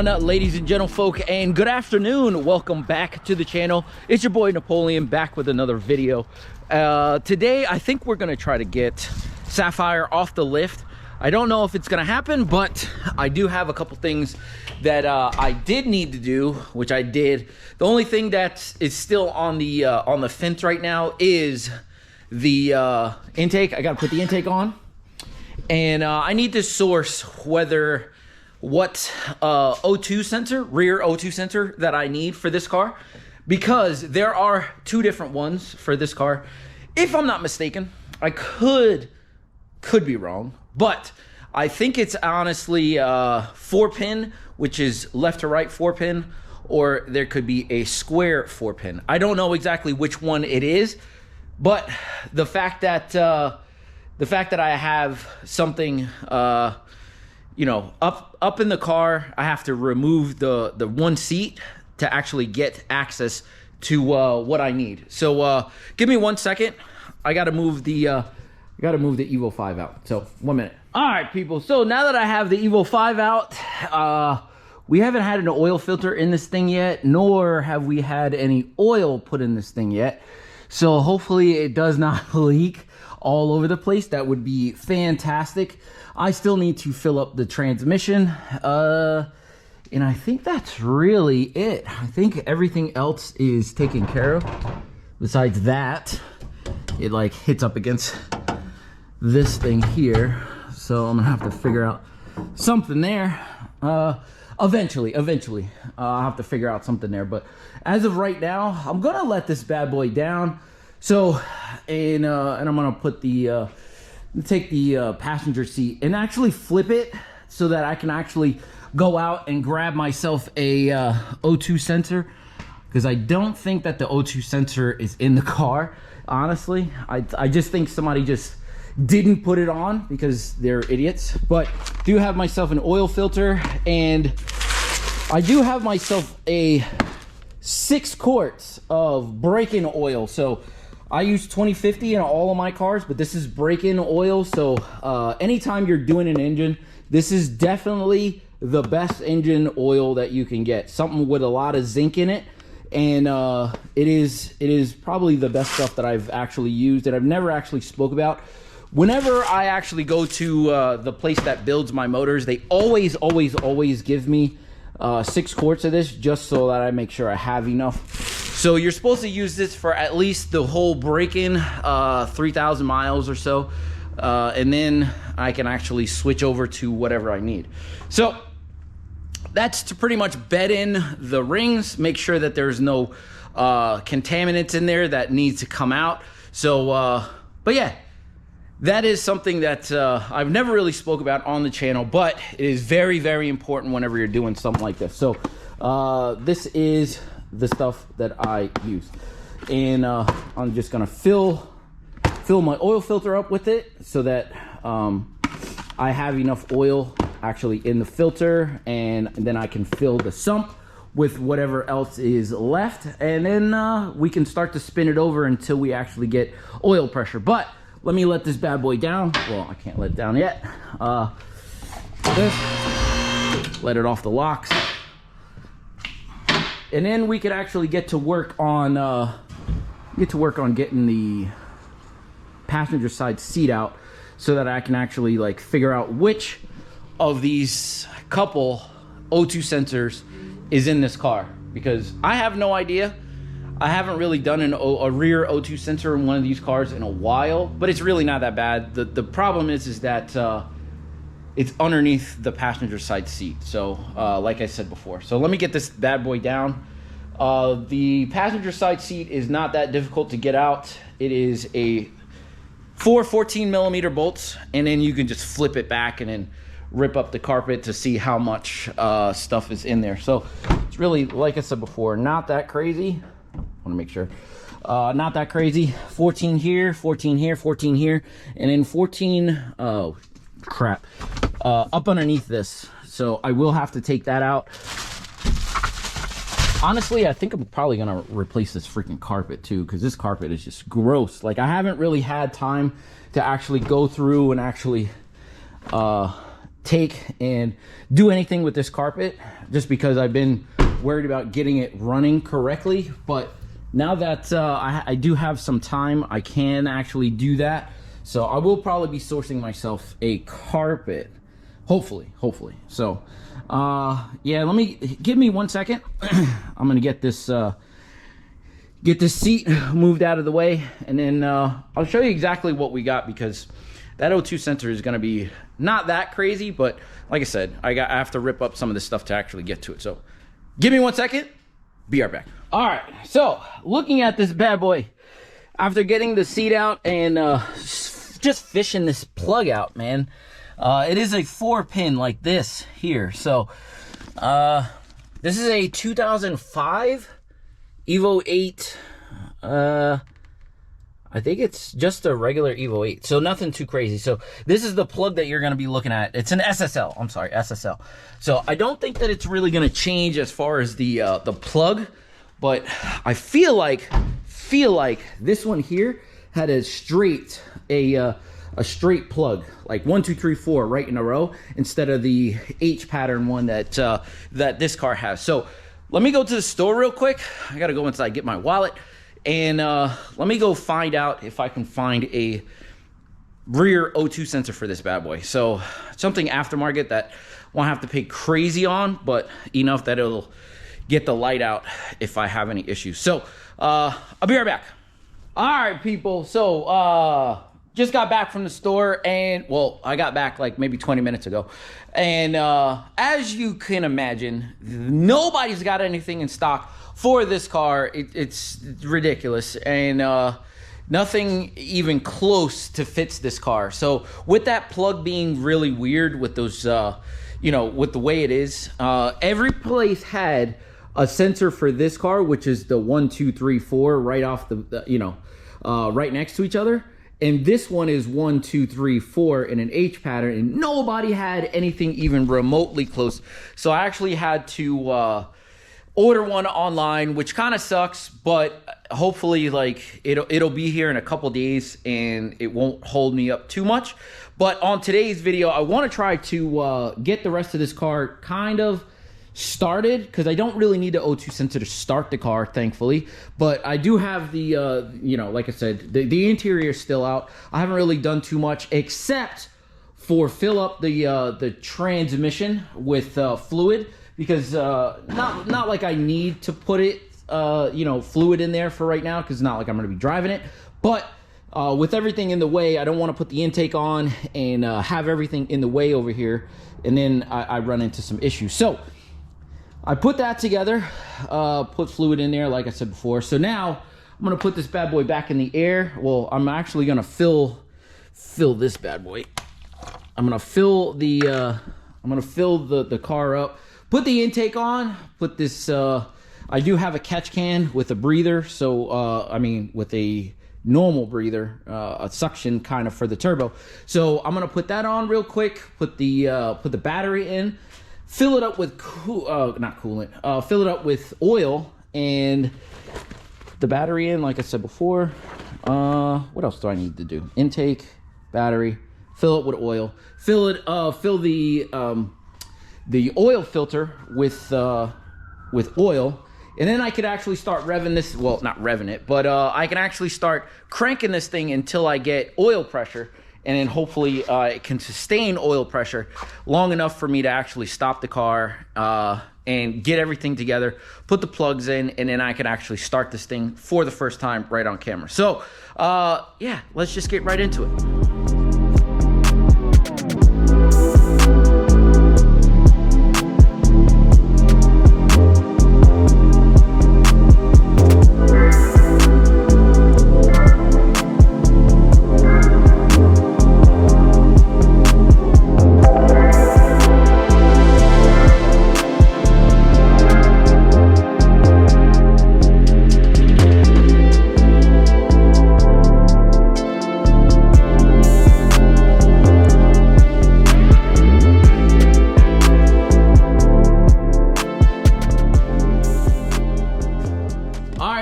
on, ladies and gentlefolk, and good afternoon. Welcome back to the channel. It's your boy Napoleon back with another video. Today I think we're gonna try to get Sapphire off the lift. I don't know if it's gonna happen, but I do have a couple things that I did need to do, which I did. The only thing that is still on the fence right now is the intake. I gotta put the intake on, and I need to source what O2 sensor, rear O2 sensor that I need for this car, because there are two different ones for this car. If I'm not mistaken, I could be wrong, but I think it's honestly 4-pin, which is left to right 4-pin, or there could be a square 4-pin. I don't know exactly which one it is, but the fact that I have something you know, up in the car, I have to remove the one seat to actually get access to what I need. So give me 1 second. I gotta move the Evo 5 out. So 1 minute. All right, people. So now that I have the Evo 5 out, we haven't had an oil filter in this thing yet, nor have we had any oil put in this thing yet. So hopefully it does not leak all over the place. That would be fantastic. I still need to fill up the transmission, and I think that's really it. I think everything else is taken care of. Besides that, it like hits up against this thing here, so I'm gonna have to figure out something there. Eventually, I'll have to figure out something there. But as of right now, I'm gonna let this bad boy down. So, and I'm gonna put take the passenger seat and actually flip it so that I can actually go out and grab myself a O2 sensor, because I don't think that the O2 sensor is in the car. Honestly, I just think somebody just didn't put it on because they're idiots. But do have myself an oil filter, and I do have myself a 6 quarts of break-in oil. So I use 2050 in all of my cars, but this is break-in oil. So anytime you're doing an engine, this is definitely the best engine oil that you can get. Something with a lot of zinc in it, and it is probably the best stuff that I've actually used, that I've never actually spoke about. Whenever I actually go to the place that builds my motors, they always give me 6 quarts of this, just so that I make sure I have enough. So you're supposed to use this for at least the whole break-in, 3,000 miles or so, and then I can actually switch over to whatever I need. So that's to pretty much bed in the rings, make sure that there's no contaminants in there that needs to come out. So, but yeah, that is something that I've never really spoke about on the channel, but it is very, very important whenever you're doing something like this. So this is the stuff that I use, and I'm just gonna fill my oil filter up with it so that I have enough oil actually in the filter, and then I can fill the sump with whatever else is left, and then we can start to spin it over until we actually get oil pressure. But let me let this bad boy down. Well, I can't let it down yet. Let it off the locks, and then we could actually get to work on getting the passenger side seat out, so that I can actually like figure out which of these couple O2 sensors is in this car, because I have no idea. I haven't really done a rear O2 sensor in one of these cars in a while, but it's really not that bad. The problem is that it's underneath the passenger side seat. So like I said before, so let me get this bad boy down. The passenger side seat is not that difficult to get out. It is a 4 14mm bolts, and then you can just flip it back and then rip up the carpet to see how much stuff is in there. So it's really, like I said before, not that crazy. I want to make sure, not that crazy. 14 here, 14 here, 14 here, and then 14 oh crap, up underneath this. So I will have to take that out. Honestly, I think I'm probably gonna replace this freaking carpet too, because this carpet is just gross. Like, I haven't really had time to actually go through and actually take and do anything with this carpet, just because I've been worried about getting it running correctly. But now that I do have some time, I can actually do that. So I will probably be sourcing myself a carpet, hopefully. So yeah, give me 1 second. I'm gonna get this seat moved out of the way, and then I'll show you exactly what we got, because that O2 sensor is going to be not that crazy, but like I said, I have to rip up some of this stuff to actually get to it. So give me 1 second, be right back. All right, so looking at this bad boy, after getting the seat out and just fishing this plug out, man, it is a 4-pin like this here. So this is a 2005 Evo 8. I think it's just a regular Evo 8, so nothing too crazy. So this is the plug that you're going to be looking at. It's an SSL. I'm sorry, SSL. So I don't think that it's really going to change as far as the plug, but I feel like this one here had a straight plug, like 1, 2, 3, 4 right in a row, instead of the H pattern one that this car has. So let me go to the store real quick. I got to go inside, get my wallet. And let me go find out if I can find a rear O2 sensor for this bad boy. So something aftermarket that won't have to pay crazy on, but enough that it'll get the light out if I have any issues. So I'll be right back. All right, people. So just got back from the store, and well, I got back like maybe 20 minutes ago. And as you can imagine, nobody's got anything in stock for this car. It's ridiculous, and nothing even close to fits this car. So with that plug being really weird with those, you know, with the way it is, every place had a sensor for this car, which is the 1, 2, 3, 4 right off the you know, right next to each other. And this one is 1, 2, 3, 4 in an H pattern, and nobody had anything even remotely close. So I actually had to order one online, which kind of sucks, but hopefully like it'll be here in a couple days and it won't hold me up too much. But on today's video, I want to try to get the rest of this car kind of started, because I don't really need the O2 sensor to start the car, thankfully. But I do have the you know, like I said, the interior is still out. I haven't really done too much except for fill up the transmission with fluid, because not like I need to put it you know, fluid in there for right now, because it's not like I'm going to be driving it. But with everything in the way, I don't want to put the intake on and have everything in the way over here, and then I run into some issues. So I put that together, put fluid in there like I said before. So now I'm gonna put this bad boy back in the air. Well, I'm actually gonna fill this bad boy. I'm gonna fill the car up, put the intake on, put this I do have a catch can with a breather, so I mean with a normal breather, a suction kind of for the turbo. So I'm gonna put that on real quick, put the battery in, fill it up with fill it up with oil, and the battery in like I said before. What else do I need to do? Intake, battery, fill it with oil, fill the oil filter with oil, and then I could actually start revving this. Well, not revving it, but I can actually start cranking this thing until I get oil pressure. And then hopefully it can sustain oil pressure long enough for me to actually stop the car and get everything together, put the plugs in, and then I can actually start this thing for the first time right on camera. So yeah, let's just get right into it.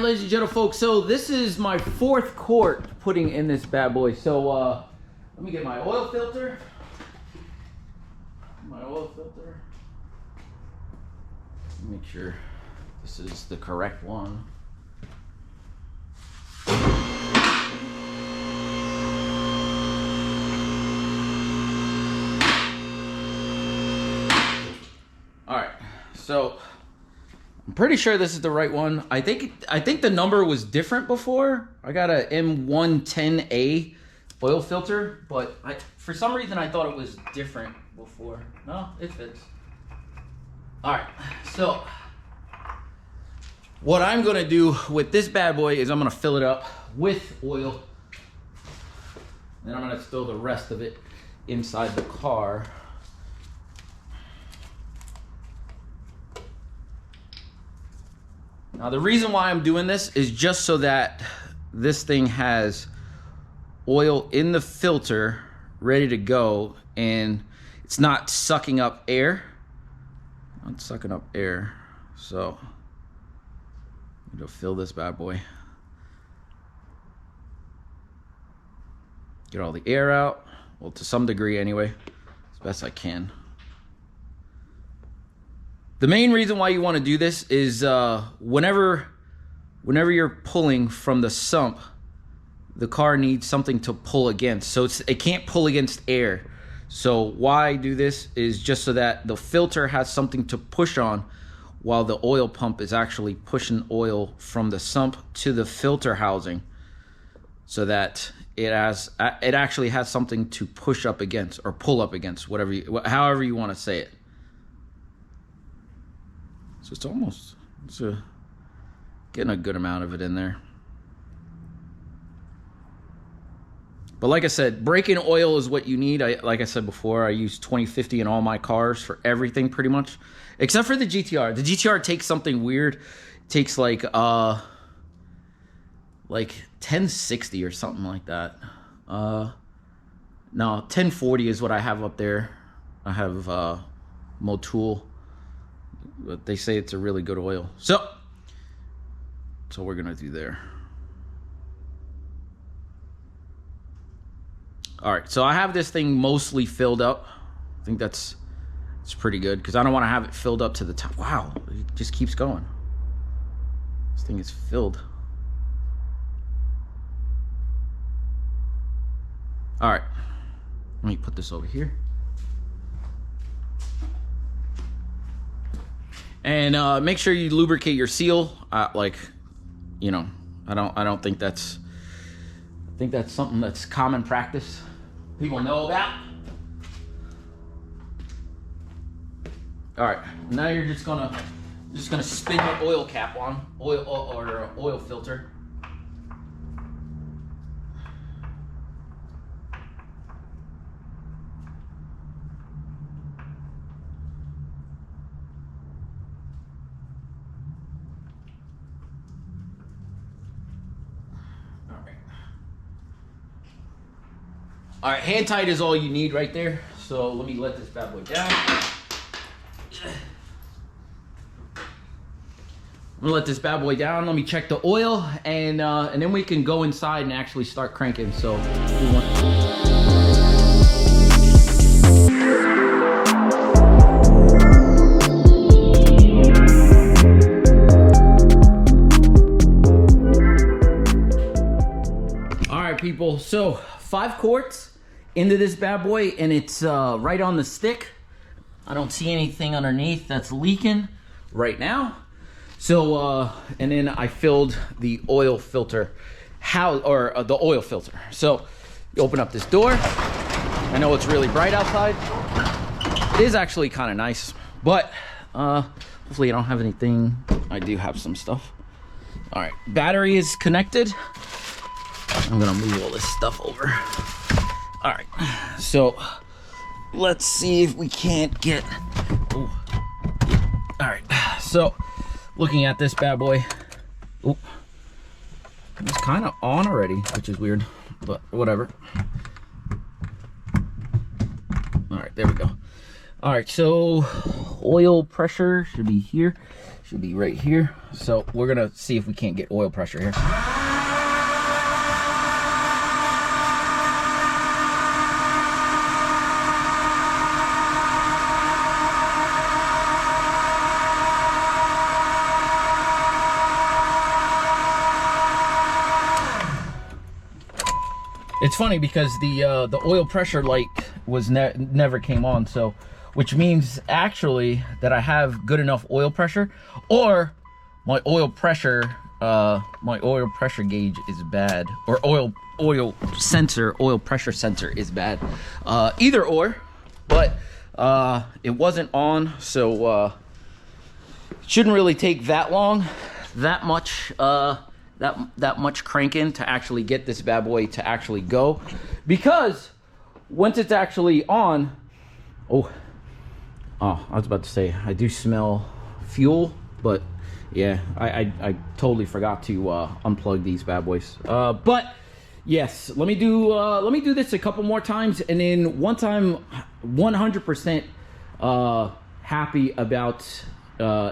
Ladies and gentlemen, folks, so this is my 4th quart putting in this bad boy. So let me get my oil filter. my oil filter. Make sure this is the correct one. All right, so I'm pretty sure this is the right one. I think the number was different before. I got a M110A oil filter, but for some reason I thought it was different before. No, it fits. All right, so what I'm gonna do with this bad boy is I'm gonna fill it up with oil. Then I'm gonna fill the rest of it inside the car. Now the reason why I'm doing this is just so that this thing has oil in the filter ready to go and it's not sucking up air. Not sucking up air. So I'm gonna fill this bad boy. Get all the air out. Well, to some degree anyway, as best I can. The main reason why you want to do this is whenever you're pulling from the sump, the car needs something to pull against. So it can't pull against air. So why I do this is just so that the filter has something to push on while the oil pump is actually pushing oil from the sump to the filter housing, so that it actually has something to push up against or pull up against, however you want to say it. So it's getting a good amount of it in there. But like I said, break-in oil is what you need. Like I said before, I use 2050 in all my cars for everything pretty much, except for the GTR. The GTR takes something weird. It takes like 1060 or something like that. No, 1040 is what I have up there. I have Motul. But they say it's a really good oil. So we're gonna do there. All right, so I have this thing mostly filled up. I think it's pretty good because I don't want to have it filled up to the top. Wow, it just keeps going. This thing is filled. All right, let me put this over here. And make sure you lubricate your seal. I don't think that's. I think that's something that's common practice. People know about. All right, now you're just gonna spin your oil cap on, oil filter. All right, hand tight is all you need right there. So let me let this bad boy down. I'm gonna let this bad boy down. Let me check the oil, and then we can go inside and actually start cranking. So all right, people. So 5 quarts into this bad boy, and it's right on the stick. I don't see anything underneath that's leaking right now. So and then I filled the oil filter, the oil filter. So you open up this door. I know it's really bright outside. It is actually kind of nice, but hopefully I don't have anything. I do have some stuff. All right, battery is connected. I'm gonna move all this stuff over. All right, so let's see if we can't get. Ooh. All right, so looking at this bad boy, ooh, it's kind of on already, which is weird, but whatever. All right, there we go. All right, so oil pressure should be here, should be right here. So we're gonna see if we can't get oil pressure here. It's funny because the oil pressure light was never came on, so which means actually that I have good enough oil pressure, or my oil pressure gauge is bad, or oil pressure sensor is bad. Either or, but it wasn't on, so it shouldn't really take that long, that much cranking to actually get this bad boy to actually go, because once it's actually on, oh, I was about to say I do smell fuel, but yeah, I totally forgot to unplug these bad boys. But yes, let me do this a couple more times, and then once I'm 100% happy about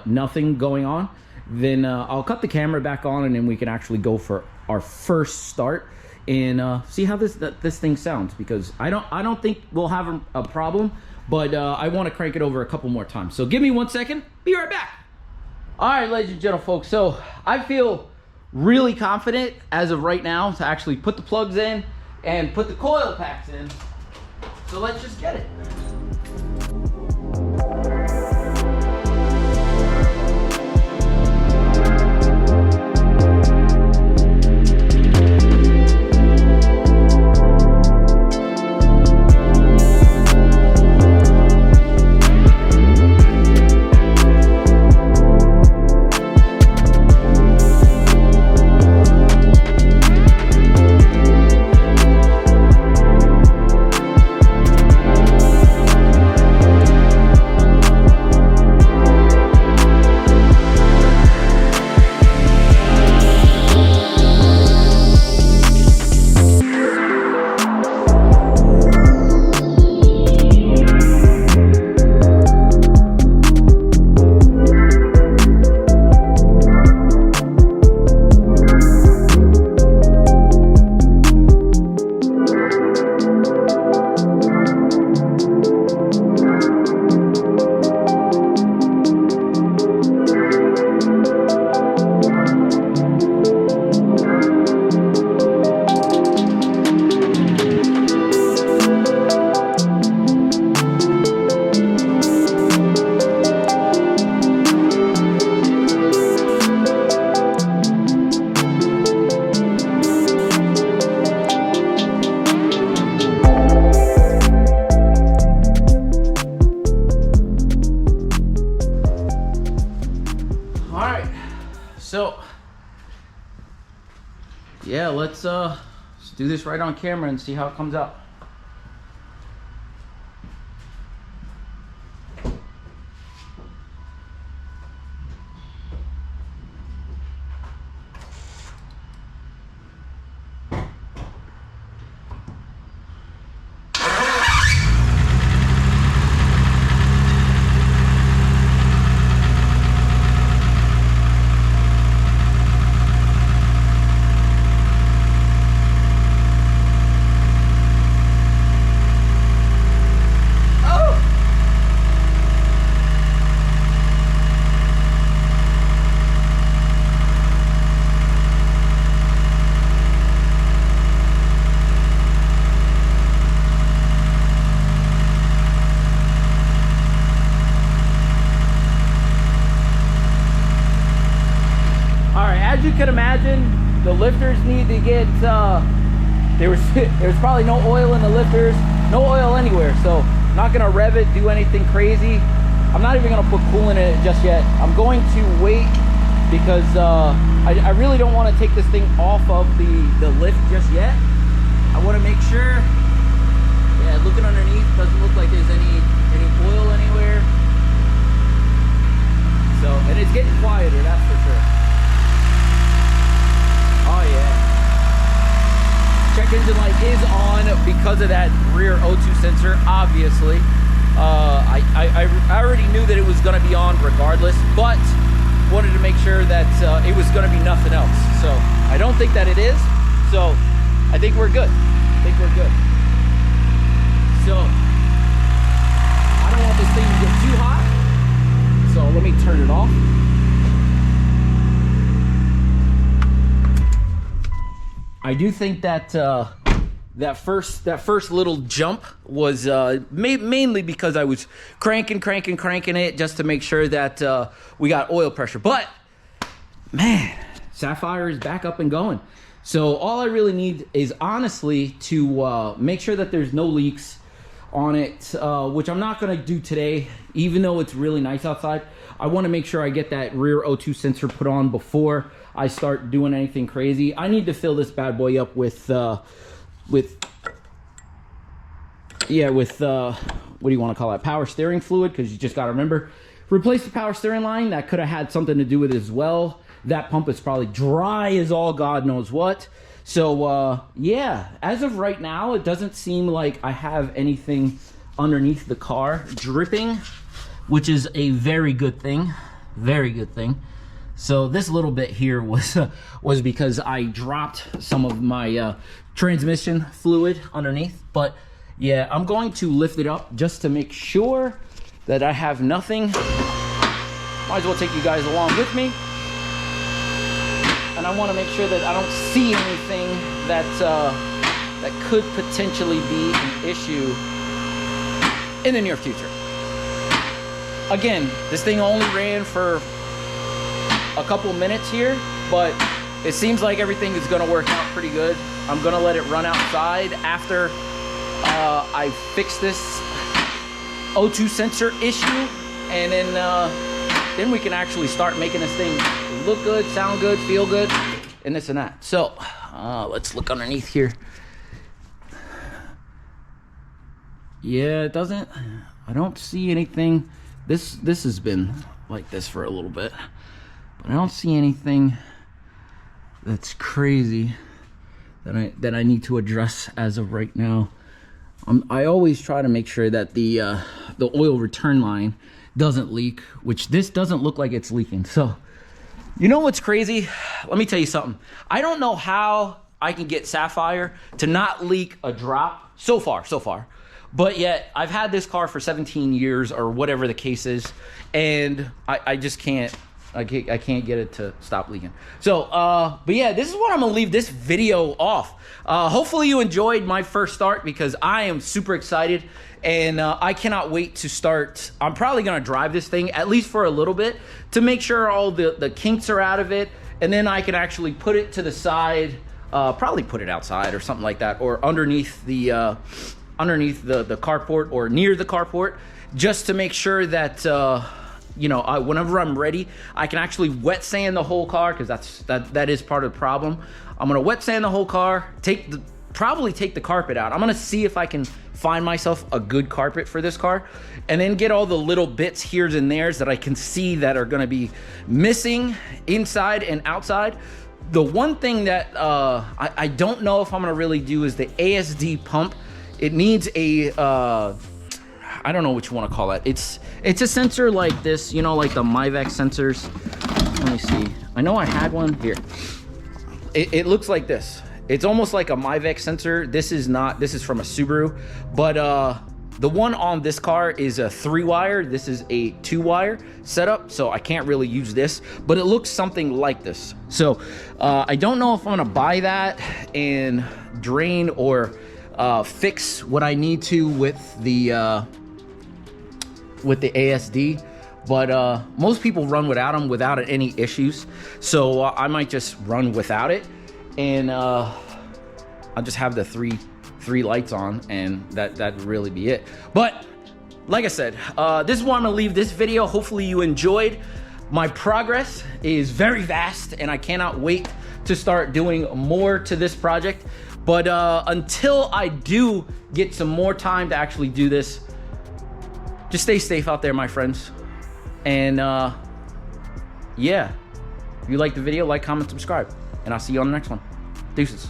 nothing going on, then I'll cut the camera back on, and then we can actually go for our first start and see how this thing sounds, because I don't think we'll have a problem, but I want to crank it over a couple more times. So give me 1 second, be right back. All right, ladies and gentlemen, folks, so I feel really confident as of right now to actually put the plugs in and put the coil packs in. So let's just get it. So yeah, let's do this right on camera and see how it comes out. As you can imagine, the lifters need to get, there was probably no oil in the lifters, no oil anywhere, so I'm not gonna rev it, do anything crazy. I'm not even gonna put coolant in it just yet. I'm going to wait because I really don't want to take this thing off of the lift just yet. I want to make sure, yeah, looking underneath, doesn't look like there's any oil anywhere. So, and it's getting quieter, that's for sure. Oh yeah. Check engine light is on because of that rear O2 sensor, obviously. I already knew that it was going to be on regardless, but wanted to make sure that it was going to be nothing else. So I don't think that it is. So I think we're good. So I don't want this thing to get too hot. So let me turn it off. I do think that that first little jump was mainly because I was cranking it just to make sure that we got oil pressure. But man, Sapphire is back up and going. So all I really need is honestly to make sure that there's no leaks on it, which I'm not gonna do today, even though it's really nice outside. I want to make sure I get that rear O2 sensor put on before I start doing anything crazy. I need to fill this bad boy up with what do you want to call that, power steering fluid, because you just got to remember, replace the power steering line. That could have had something to do with it as well. That pump is probably dry as all God knows what. So yeah, as of right now, it doesn't seem like I have anything underneath the car dripping, which is a very good thing. Very good thing. So this little bit here was because I dropped some of my transmission fluid underneath. But yeah, I'm going to lift it up just to make sure that I have nothing. Might as well take you guys along with me. And I want to make sure that I don't see anything that that could potentially be an issue in the near future. Again, this thing only ran for a couple minutes here, but it seems like everything is going to work out pretty good. I'm going to let it run outside after I fix this O2 sensor issue, and then we can actually start making this thing look good, sound good, feel good, and this and that. So let's look underneath here. Yeah, it doesn't, I don't see anything. This has been like this for a little bit, but I don't see anything that's crazy that I need to address as of right now. I always try to make sure that the oil return line doesn't leak, which this doesn't look like it's leaking. So you know what's crazy? Let me tell you something. I don't know how I can get Sapphire to not leak a drop so far. But yet I've had this car for 17 years or whatever the case is, and I just can't. I can't get it to stop leaking. So, but yeah, this is what I'm gonna leave this video off. Hopefully you enjoyed my first start, because I am super excited, and I cannot wait to start. I'm probably gonna drive this thing at least for a little bit to make sure all the kinks are out of it, and then I can actually put it to the side, probably put it outside or something like that, or underneath the carport or near the carport, just to make sure that you know, whenever I'm ready, I can actually wet sand the whole car, because that is part of the problem. I'm gonna wet sand the whole car, probably take the carpet out. I'm gonna see if I can find myself a good carpet for this car, and then get all the little bits here's and there's that I can see that are gonna be missing inside and outside. The one thing that I don't know if I'm gonna really do is the ASD pump. It needs a I don't know what you want to call it. It's a sensor like this, you know, like the Mivex sensors. Let me see. I know I had one here. It looks like this. It's almost like a Mivex sensor. This is from a Subaru, but the one on this car is a 3-wire. This is a 2-wire setup, so I can't really use this, but it looks something like this. So I don't know if I'm gonna buy that and drain or fix what I need to with the ASD, but most people run without them without any issues. So I might just run without it, and I'll just have the three lights on, and that'd really be it. But like I said, this is where I'm gonna leave this video. Hopefully you enjoyed. My progress is very vast, and I cannot wait to start doing more to this project. But until I do get some more time to actually do this, just stay safe out there, my friends. And yeah, if you like the video, like, comment, subscribe, and I'll see you on the next one. Deuces.